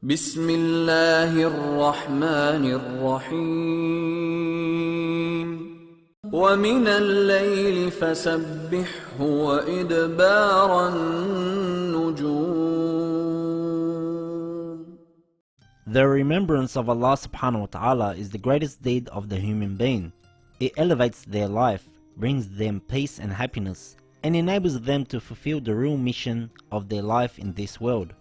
بسم الله الرحمن الرحيم ومن الليل فسبحه وإدبار النجوم. The remembrance of Allah subhanahu wa ta'ala is the greatest deed of the human being. It elevates their life, brings them peace and happiness, and enables them to fulfill the real mission of their life in this world.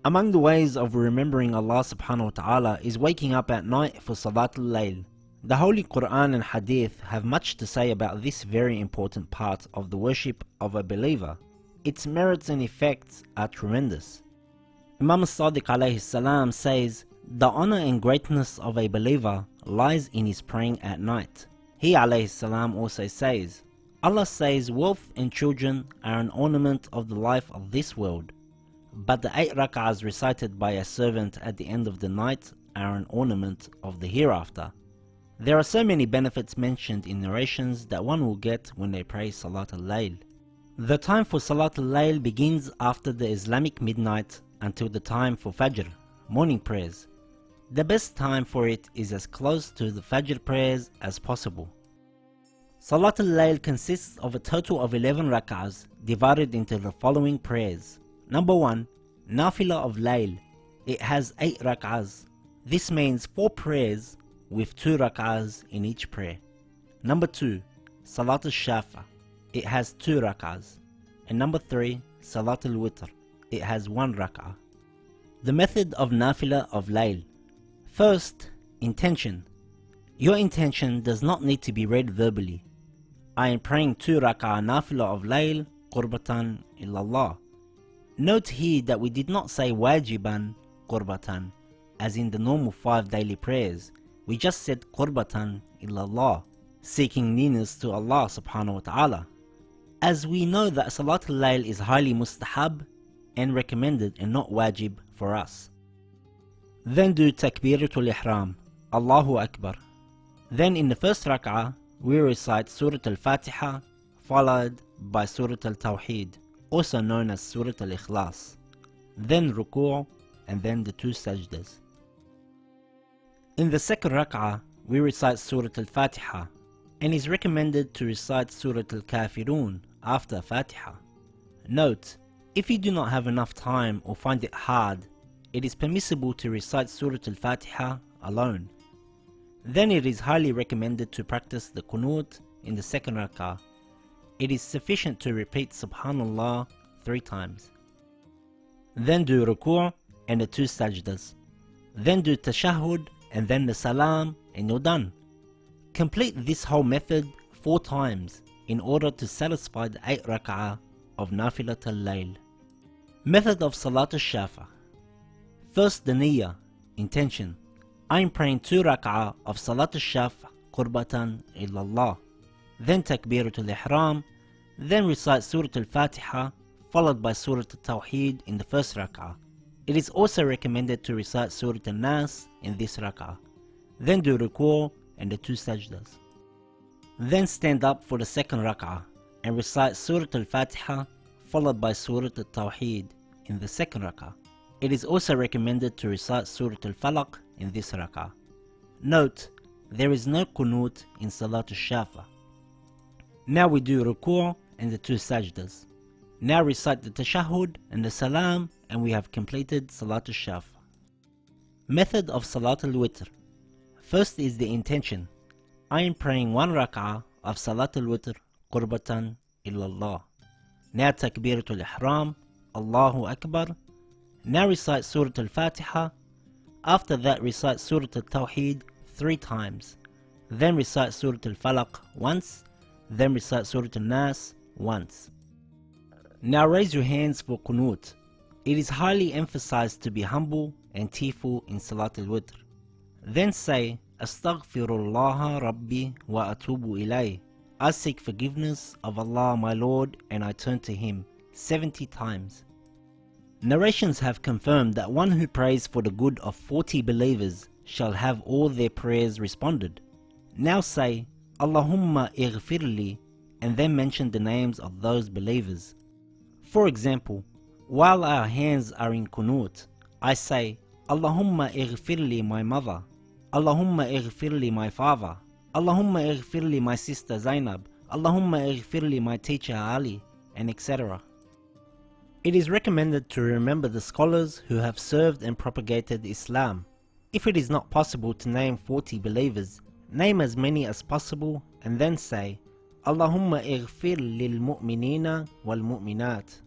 Among the ways of remembering Allah subhanahu wa ta'ala is waking up at night for Salatul Layl. The Holy Quran and Hadith have much to say about this very important part of the worship of a believer. Its merits and effects are tremendous. Imam Sadiq alayhi salam says, "The honor and greatness of a believer lies in his praying at night." He alayhi salam also says, "Allah says wealth and children are an ornament of the life of this world, but the 8 rak'ahs recited by a servant at the end of the night are an ornament of the hereafter." There are so many benefits mentioned in narrations that one will get when they pray Salatul Layl. The time for Salatul Layl begins after the Islamic midnight until the time for Fajr, morning prayers. The best time for it is as close to the Fajr prayers as possible. Salatul Layl consists of a total of 11 rak'ahs divided into the following prayers. Number 1, Nafila of Layl. It has 8 rak'ahs. This means 4 prayers with 2 rak'ahs in each prayer. Number 2, Salatul Shafa. It has 2 rak'ahs. And number 3, Salatul Witr. It has 1 rak'ah. The method of Nafila of Layl. First, intention. Your intention does not need to be read verbally. I am praying 2 rak'ah Nafila of Layl, Qurbatan illallah. Note here that we did not say wajiban qurbatan, as in the normal 5 daily prayers. We just said qurbatan illallah, seeking nearness to Allah subhanahu wa ta'ala. As we know that Salatul Layl is highly mustahab and recommended and not wajib for us. Then do Takbiratul Ihram, Allahu Akbar. Then in the first rak'ah, we recite Surah Al-Fatiha, followed by Surah Al-Tawheed, also known as Surah Al-Ikhlas, then Ruku' and then the 2 sajdas. In the second rak'ah, we recite Surah Al-Fatiha, and is recommended to recite Surah Al-Kafirun after Fatiha. Note, if you do not have enough time or find it hard, it is permissible to recite Surah Al-Fatiha alone. Then it is highly recommended to practice the Qunut in the second rak'ah. It is sufficient to repeat Subhanallah 3 times. Then do Ruku' and the 2 sajdas. Then do Tashahhud and then the Salam and you're done. Complete this whole method 4 times in order to satisfy the 8 rak'ah of Nafilatul Layl. Method of Salatul Shafa. First the Niyyah, intention. I am praying 2 rak'ah of Salatul Shafa Qurbatan illallah. Then Takbiratul Ihram, then recite Surah Al-Fatiha, followed by Surah Al-Tawheed in the first rak'ah. It is also recommended to recite Surah Al-Nas in this rak'ah. Then do Ruku' and the 2 sajdas. Then stand up for the second rak'ah and recite Surah Al-Fatiha, followed by Surah Al-Tawheed in the second rak'ah. It is also recommended to recite Surah Al-Falaq in this rak'ah. Note, there is no Qunut in Salatul Shafa. Now we do Ruku' and the 2 sajdas. Now recite the Tashahhud and the Salam and we have completed Salatul Shafa. Method of Salatul Witr. First is the intention. I am praying 1 rak'ah of Salatul Witr Qurbatan illallah. Now Takbiratul Ihram, Allahu Akbar. Now recite Surah Al-Fatiha. After that recite Surah Al-Tawheed 3 times. Then recite Surah Al-Falaq once. Then recite Surah Al-Nas once. Now raise your hands for Qunut. It is highly emphasized to be humble and tearful in Salatul Witr. Then say, Astaghfirullah Rabbi wa atubu ilayh. I seek forgiveness of Allah my Lord and I turn to Him 70 times. Narrations have confirmed that one who prays for the good of 40 believers shall have all their prayers responded. Now say, Allahumma ighfirli, and then mention the names of those believers. For example, while our hands are in Qunut, I say, Allahumma ighfirli my mother, Allahumma ighfirli my father, Allahumma ighfirli my sister Zainab, Allahumma ighfirli my teacher Ali, and etc. It is recommended to remember the scholars who have served and propagated Islam. If it is not possible to name 40 believers, name as many as possible and then say, Allahumma ighfir lil mu'minina wal mu'minat.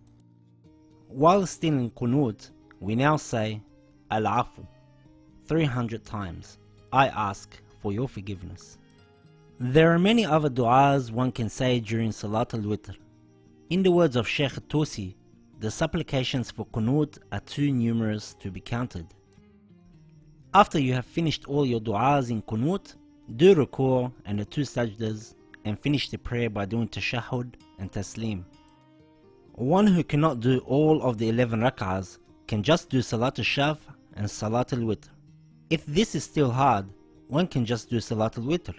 While still in Qunut, we now say, Al-Afu, 300 times, I ask for your forgiveness. There are many other du'as one can say during Salat al-Witr. In the words of Sheikh Tusi, the supplications for Qunut are too numerous to be counted. After you have finished all your du'as in Qunut, do ruku' and the 2 sajdas and finish the prayer by doing tashahhud and taslim. One who cannot do all of the 11 rak'ahs can just do Salat al-Shaf and Salat al-Witr. If this is still hard, one can just do Salat al-Witr.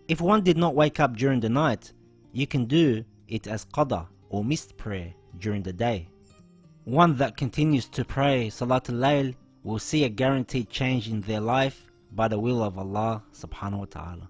If one did not wake up during the night, you can do it as qada or missed prayer during the day. One that continues to pray Salat al-Layl will see a guaranteed change in their life by the will of Allah subhanahu wa ta'ala.